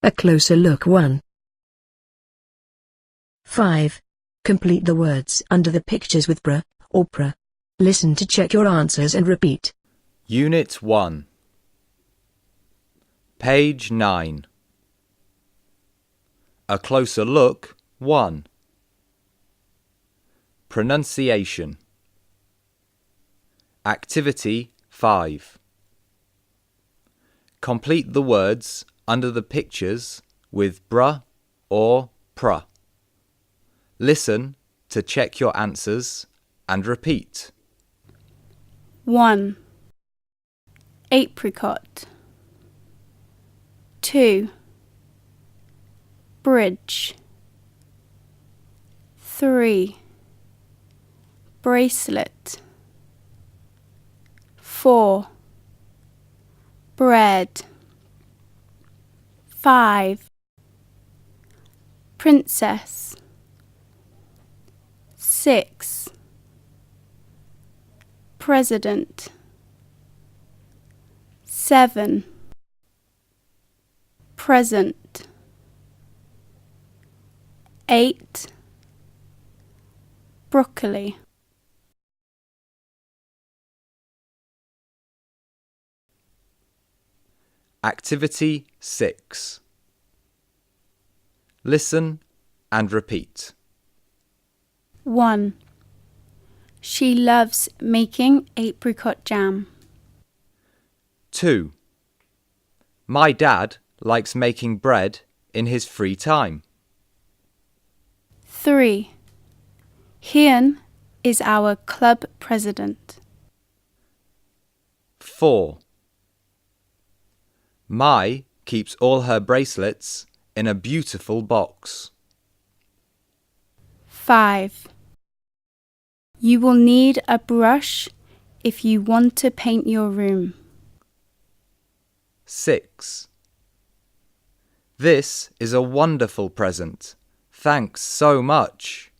A closer look 1. 5. Complete the words under the pictures with br or pr. Listen to check your answers and repeat. Unit 1. Page 9. A closer look 1. Pronunciation. Activity 5. Complete the words under the pictures with br or pr. Listen to check your answers and repeat. 1. Apricot. 2. Bridge. 3. Bracelet. 4. Bread. 5. Princess. 6. President. 7. Present. 8. Broccoli. Activity 6. Listen and repeat. 1. She loves making apricot jam. 2. My dad likes making bread in his free time. 3. Hian is our club president. 4. Mai keeps all her bracelets in a beautiful box. 5. You will need a brush if you want to paint your room. 6. This is a wonderful present. Thanks so much.